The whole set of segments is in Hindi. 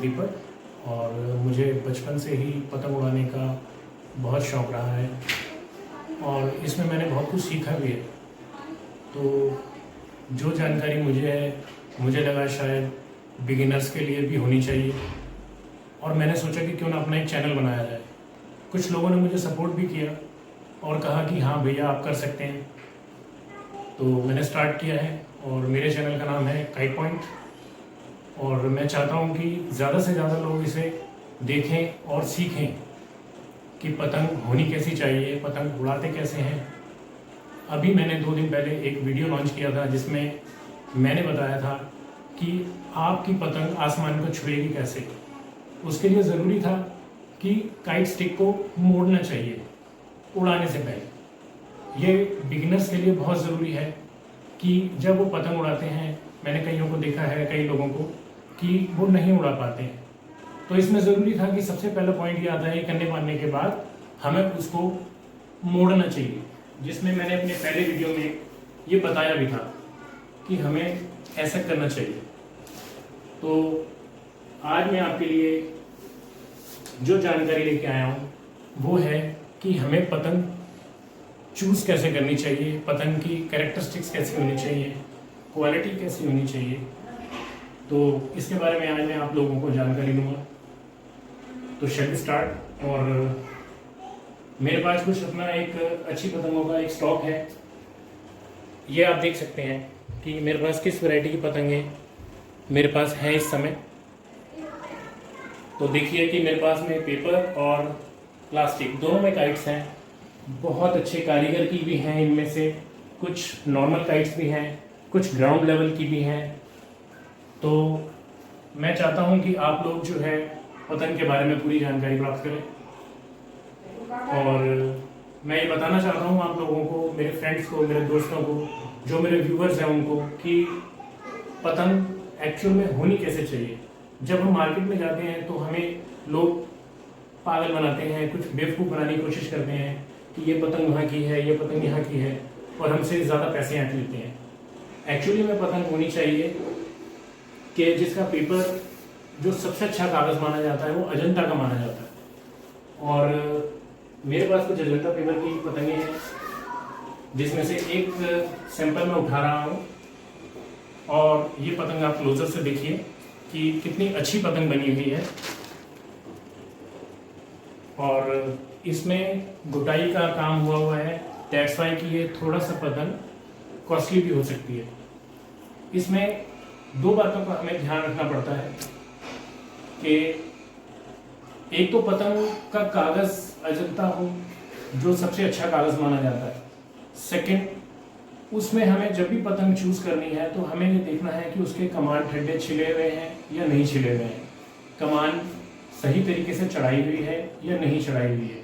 दीपक और मुझे बचपन से ही पतंग उड़ाने का बहुत शौक़ रहा है और इसमें मैंने बहुत कुछ सीखा भी है। तो जो जानकारी मुझे है, मुझे लगा शायद बिगिनर्स के लिए भी होनी चाहिए और मैंने सोचा कि क्यों ना अपना एक चैनल बनाया जाए। कुछ लोगों ने मुझे सपोर्ट भी किया और कहा कि हाँ भैया आप कर सकते हैं। तो मैंने स्टार्ट किया है और मेरे चैनल का नाम है काइट पॉइंट और मैं चाहता हूँ कि ज़्यादा से ज़्यादा लोग इसे देखें और सीखें कि पतंग होनी कैसी चाहिए, पतंग उड़ाते कैसे हैं। अभी मैंने 2 दिन पहले एक वीडियो लॉन्च किया था जिसमें मैंने बताया था कि आपकी पतंग आसमान को छुएगी कैसे। उसके लिए ज़रूरी था कि काइट स्टिक को मोड़ना चाहिए उड़ाने से पहले। ये बिगिनर्स के लिए बहुत ज़रूरी है कि जब वो पतंग उड़ाते हैं, मैंने कईयों को देखा है, कई लोगों को, कि वो नहीं उड़ा पाते हैं। तो इसमें ज़रूरी था कि सबसे पहला पॉइंट ये आता है, करने पाने के बाद हमें उसको मोड़ना चाहिए, जिसमें मैंने अपने पहले वीडियो में ये बताया भी था कि हमें ऐसा करना चाहिए। तो आज मैं आपके लिए जो जानकारी लेके आया हूँ वो है कि हमें पतंग चूज़ कैसे करनी चाहिए, पतंग की कैरेक्टरिस्टिक्स कैसी होनी चाहिए, क्वालिटी कैसी होनी चाहिए। तो इसके बारे में आज मैं आप लोगों को जानकारी दूंगा। तो शेल स्टार्ट। और मेरे पास कुछ अपना एक अच्छी पतंगों का एक स्टॉक है। ये आप देख सकते हैं कि मेरे पास किस वैरायटी की पतंगें मेरे पास हैं इस समय। तो देखिए कि मेरे पास में पेपर और प्लास्टिक दोनों में काइट्स हैं। बहुत अच्छे कारीगर की भी हैं, इनमें से कुछ नॉर्मल काइट्स भी हैं, कुछ ग्राउंड लेवल की भी हैं। तो मैं चाहता हूं कि आप लोग जो है पतंग के बारे में पूरी जानकारी प्राप्त करें और मैं ये बताना चाहता हूं आप लोगों को, मेरे फ्रेंड्स को, मेरे दोस्तों को, जो मेरे व्यूवर्स हैं उनको, कि पतंग एक्चुअल में होनी कैसे चाहिए। जब हम मार्केट में जाते हैं तो हमें लोग पागल बनाते हैं, कुछ बेवकूफ़ बनाने की कोशिश करते हैं कि ये पतंग वहाँ की है, ये पतंग यहाँ की है, और हमसे ज़्यादा पैसे ऐंठ लेते हैं। एक्चुअली में पतंग होनी चाहिए कि जिसका पेपर जो सबसे अच्छा कागज़ माना जाता है वो अजंता का माना जाता है। और मेरे पास कुछ अजंता पेपर की पतंगें हैं जिसमें से एक सैंपल मैं उठा रहा हूँ और ये पतंग आप क्लोजर से देखिए कि कितनी अच्छी पतंग बनी हुई है। और इसमें गुटाई का काम हुआ है, दैट्स वाई कि ये थोड़ा सा पतंग कॉस्टली भी हो सकती है। इसमें 2 बातों का हमें ध्यान रखना पड़ता है कि एक तो पतंग का कागज़ अजंता हो, जो सबसे अच्छा कागज़ माना जाता है। सेकंड, उसमें हमें जब भी पतंग चूज़ करनी है तो हमें ये देखना है कि उसके कमान ठंडे छिले हुए हैं या नहीं छिले हुए हैं, कमान सही तरीके से चढ़ाई हुई है या नहीं चढ़ाई हुई है।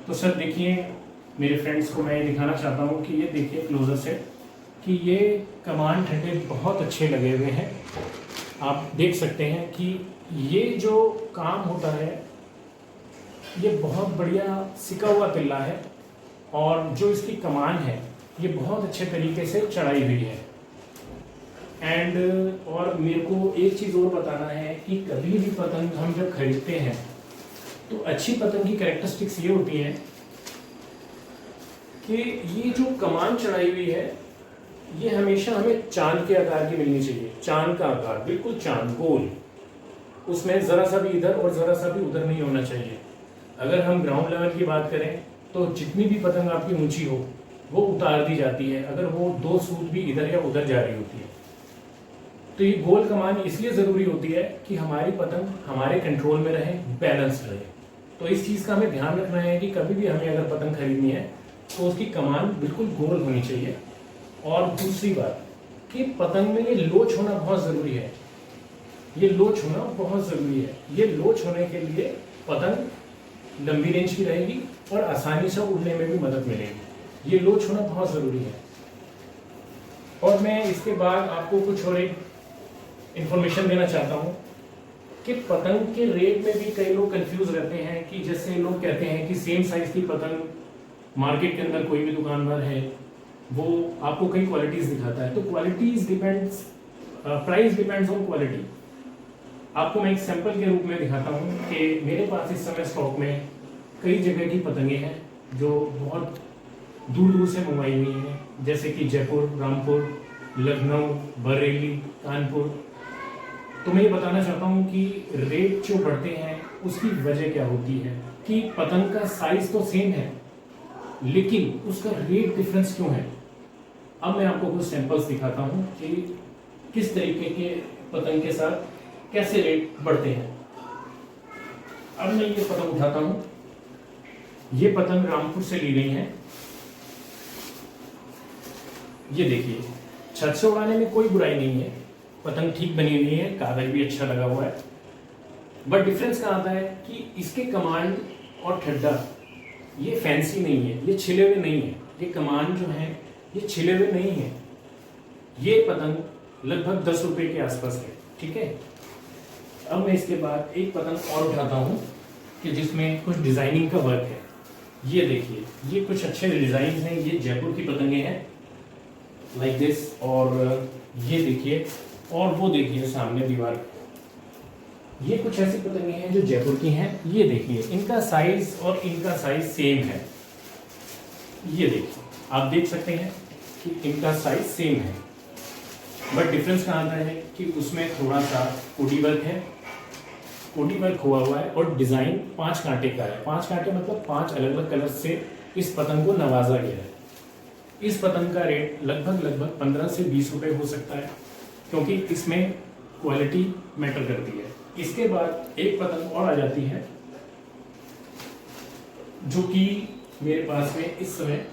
तो सर देखिए, मेरे फ्रेंड्स को मैं ये दिखाना चाहता हूँ कि ये देखिए क्लोजर से कि ये कमान ठंडे बहुत अच्छे लगे हुए हैं। आप देख सकते हैं कि ये जो काम होता है ये बहुत बढ़िया सिका हुआ तिल्ला है और जो इसकी कमान है ये बहुत अच्छे तरीके से चढ़ाई हुई है। एंड और मेरे को एक चीज़ और बताना है कि कभी भी पतंग हम जब खरीदते हैं तो अच्छी पतंग की कैरेक्टरिस्टिक्स ये होती हैं कि ये जो कमान चढ़ाई हुई है ये हमेशा हमें चांद के आकार की मिलनी चाहिए। चांद का आकार, बिल्कुल चांद, गोल। उसमें ज़रा सा भी इधर और ज़रा सा भी उधर नहीं होना चाहिए। अगर हम ग्राउंड लेवल की बात करें तो जितनी भी पतंग आपकी ऊंची हो वो उतार दी जाती है अगर वो 2 सूत भी इधर या उधर जा रही होती है। तो ये गोल कमान इसलिए ज़रूरी होती है कि हमारी पतंग हमारे कंट्रोल में रहे, बैलेंस्ड रहे। तो इस चीज़ का हमें ध्यान रखना है कि कभी भी हमें अगर पतंग खरीदनी है तो उसकी कमान बिल्कुल गोल होनी चाहिए। और दूसरी बात कि पतंग में ये लोच होना बहुत ज़रूरी है। ये लोच होना बहुत ज़रूरी है। ये लोच होने के लिए पतंग लंबी रेंज की रहेगी और आसानी से उड़ने में भी मदद मिलेगी। ये लोच होना बहुत ज़रूरी है। और मैं इसके बाद आपको कुछ और एक इन्फॉर्मेशन देना चाहता हूँ कि पतंग के रेट में भी कई लोग कंफ्यूज रहते हैं कि जैसे लोग कहते हैं कि सेम साइज़ की पतंग मार्केट के अंदर कोई भी दुकानदार है वो आपको कई क्वालिटीज़ दिखाता है। तो qualities depends, price depends on quality. आपको मैं एक सैंपल के रूप में दिखाता हूँ कि मेरे पास इस समय स्टॉक में कई जगह की पतंगे हैं जो बहुत दूर दूर से मंगवाई हुई हैं, जैसे कि जयपुर, रामपुर, लखनऊ, बरेली, कानपुर। तो मैं ये बताना चाहता हूँ कि रेट जो बढ़ते हैं उसकी वजह क्या होती है कि पतंग का साइज तो सेम है लेकिन उसका रेट डिफरेंस क्यों है। अब मैं आपको कुछ सैंपल्स दिखाता हूँ कि किस तरीके के पतंग के साथ कैसे रेट बढ़ते हैं। अब मैं ये पतंग उठाता हूँ। ये पतंग रामपुर से ली गई है। ये देखिए, छत से उड़ाने में कोई बुराई नहीं है, पतंग ठीक बनी हुई है, कागज भी अच्छा लगा हुआ है। बट डिफरेंस कहाँ आता है कि इसके कमांड और ठड्डा ये फैंसी नहीं है, ये छिले हुए नहीं है। ये कमांड जो है ये छिले हुए नहीं है। ये पतंग लगभग 10 रुपए के आसपास है, ठीक है। अब मैं इसके बाद एक पतंग और उठाता हूँ कि जिसमें कुछ डिजाइनिंग का वर्क है। ये देखिए, ये कुछ अच्छे डिजाइन हैं। ये जयपुर की पतंगे हैं लाइक दिस। और ये देखिए, और वो देखिए सामने दीवार, ये कुछ ऐसी पतंगे हैं जो जयपुर की हैं। ये देखिए, इनका साइज और इनका साइज सेम है। ये देखिए, आप देख सकते हैं कि इनका साइज सेम है, बट डिफरेंस कहाँ आता है कि उसमें थोड़ा सा कोडी वर्क है, कोडी वर्क हुआ हुआ है और डिजाइन 5 कांटे का है। 5 कांटे मतलब 5 अलग अलग कलर से इस पतंग को नवाजा गया है। इस पतंग का रेट लगभग 15 से 20 रुपए हो सकता है, क्योंकि इसमें क्वालिटी मैटर करती है। इसके बाद एक पतंग और आ जाती है जो कि मेरे पास में इस समय,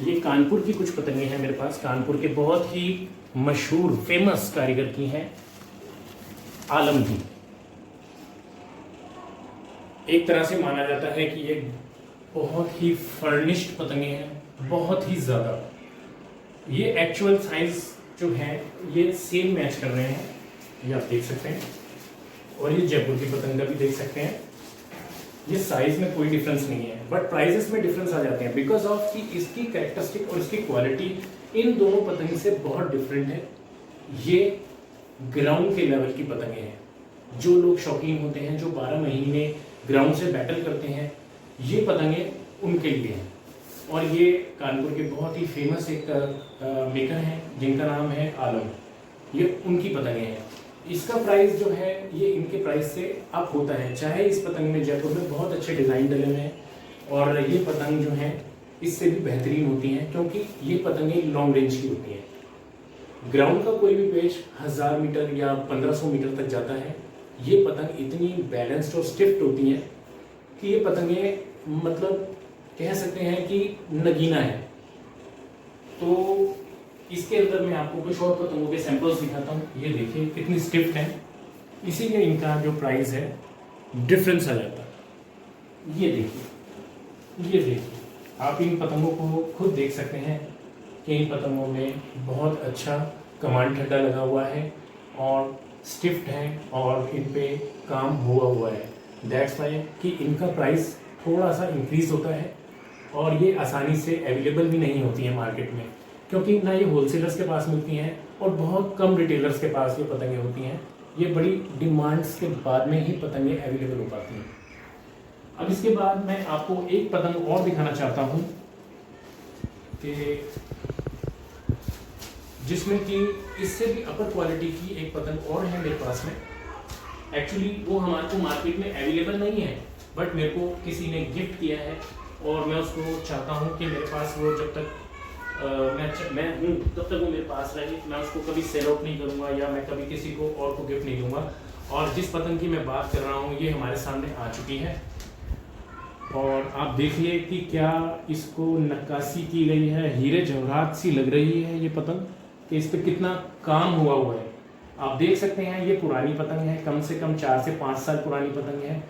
ये कानपुर की कुछ पतंगे हैं मेरे पास। कानपुर के बहुत ही मशहूर फेमस कारीगर की हैं, आलम की। एक तरह से माना जाता है कि ये बहुत ही फर्निश्ड पतंगे हैं, बहुत ही ज्यादा। ये एक्चुअल साइज जो है ये सेम मैच कर रहे हैं, ये आप देख सकते हैं। और ये जयपुर की पतंग का भी देख सकते हैं। ये साइज में कोई डिफरेंस नहीं है, बट प्राइसेस में डिफरेंस आ जाते हैं बिकॉज ऑफ कि इसकी कैरेक्टरिस्टिक और इसकी क्वालिटी इन दोनों पतंग से बहुत डिफरेंट है। ये ग्राउंड के लेवल की पतंगे हैं। जो लोग शौकीन होते हैं, जो 12 महीने ग्राउंड से बैटल करते हैं, ये पतंगे उनके लिए हैं। और ये कानपुर के बहुत ही फेमस एक मेकर हैं जिनका नाम है आलम, ये उनकी पतंगे हैं। इसका प्राइस जो है ये इनके प्राइस से अप होता है, चाहे इस पतंग में जयपुर में बहुत अच्छे डिज़ाइन डले हुए हैं और ये पतंग जो है इससे भी बेहतरीन होती हैं, क्योंकि ये पतंगे लॉन्ग रेंज की होती हैं। ग्राउंड का कोई भी पेज 1000 मीटर या 1500 मीटर तक जाता है। ये पतंग इतनी बैलेंस्ड और स्टिफ्ट होती हैं कि ये पतंगे मतलब कह सकते हैं कि नगीना है। तो इसके अंदर मैं आपको कुछ और पतंगों के सैंपल्स दिखाता हूँ। ये देखिए कितनी स्टिफ्ट है, इसीलिए इनका जो प्राइस है डिफरेंस आ जाता है। ये देखिए आप इन पतंगों को खुद देख सकते हैं कि इन पतंगों में बहुत अच्छा कमांड ठड्डा लगा हुआ है और स्टिफ्ट है और इन पे काम हुआ है। दैट्स वाई कि इनका प्राइस थोड़ा सा इंक्रीज होता है और ये आसानी से अवेलेबल भी नहीं होती है मार्केट में, क्योंकि ना ये होलसेलर्स के पास मिलती हैं और बहुत कम रिटेलर्स के पास ये पतंगे होती हैं। ये बड़ी डिमांड्स के बाद में ही पतंगे अवेलेबल हो पाती हैं। अब इसके बाद मैं आपको एक पतंग और दिखाना चाहता हूँ कि जिसमें कि इससे भी अपर क्वालिटी की एक पतंग और है मेरे पास में। एक्चुअली वो हमारे को मार्केट में अवेलेबल नहीं है, बट मेरे को किसी ने गिफ्ट किया है और मैं उसको चाहता हूँ कि मेरे पास वो जब तक मैं हूँ तब तक वो मेरे पास रहे। मैं उसको कभी सेल आउट नहीं करूँगा या मैं कभी किसी को और को गिफ्ट नहीं दूंगा। और जिस पतंग की मैं बात कर रहा हूँ ये हमारे सामने आ चुकी है और आप देखिए कि क्या इसको नक्काशी की गई है, हीरे जवाहरात सी लग रही है ये पतंग, कि इस पर कितना काम हुआ है। आप देख सकते हैं ये पुरानी पतंग है, कम से कम 4 से 5 साल पुरानी पतंग है।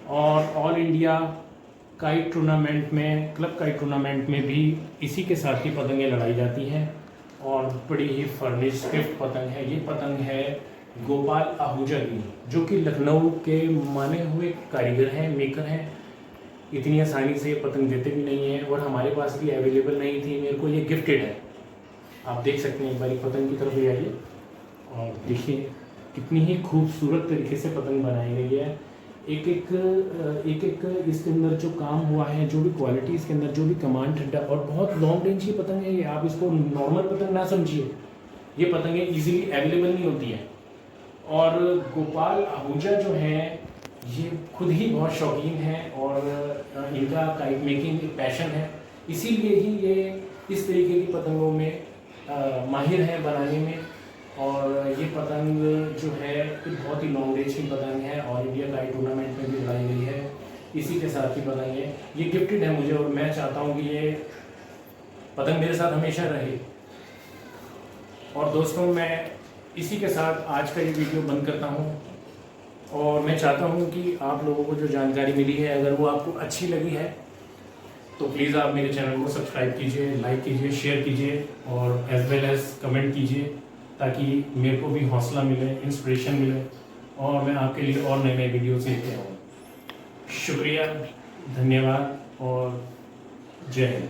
और ऑल इंडिया काइट टूर्नामेंट में, क्लब काइट टूर्नामेंट में भी इसी के साथ ही पतंगें लड़ाई जाती हैं और बड़ी ही फर्निश स्विफ्ट पतंग है। ये पतंग है गोपाल आहूजा की, जो कि लखनऊ के माने हुए कारीगर हैं, मेकर हैं। इतनी आसानी से ये पतंग देते भी नहीं हैं और हमारे पास भी अवेलेबल नहीं थी, मेरे को ये गिफ्टेड है। आप देख सकते हैं, एक बार पतंग की तरफ भी आइए और देखिए कितनी ही खूबसूरत तरीके से पतंग बनाई गई है। एक एक इसके अंदर जो काम हुआ है, जो भी क्वालिटी इसके अंदर, जो भी कमांड ठंडा, और बहुत लॉन्ग रेंज की पतंग है ये। आप इसको नॉर्मल पतंग ना समझिए, ये पतंगें इजीली अवेलेबल नहीं होती हैं। और गोपाल आहूजा जो हैं ये खुद ही बहुत शौकीन हैं और इनका काइट मेकिंग एक पैशन है, इसीलिए ही ये इस तरीके की पतंगों में माहिर हैं बनाने में। और ये पतंग जो है ये बहुत ही लॉन्ग रेंज की पतंग है और इंडिया काइट टूर्नामेंट में भी उड़ाई गई है। इसी के साथ ही पतंग है, ये गिफ्टेड है मुझे और मैं चाहता हूँ कि ये पतंग मेरे साथ हमेशा रहे। और दोस्तों, मैं इसी के साथ आज का ये वीडियो बंद करता हूँ और मैं चाहता हूँ कि आप लोगों को जो जानकारी मिली है, अगर वो आपको अच्छी लगी है तो प्लीज़ आप मेरे चैनल को सब्सक्राइब कीजिए, लाइक कीजिए, शेयर कीजिए और एज वेल एज कमेंट कीजिए, ताकि मेरे को भी हौसला मिले, इंस्पिरेशन मिले और मैं आपके लिए और नए नए वीडियोस लेके आऊँ। शुक्रिया, धन्यवाद और जय हिंद।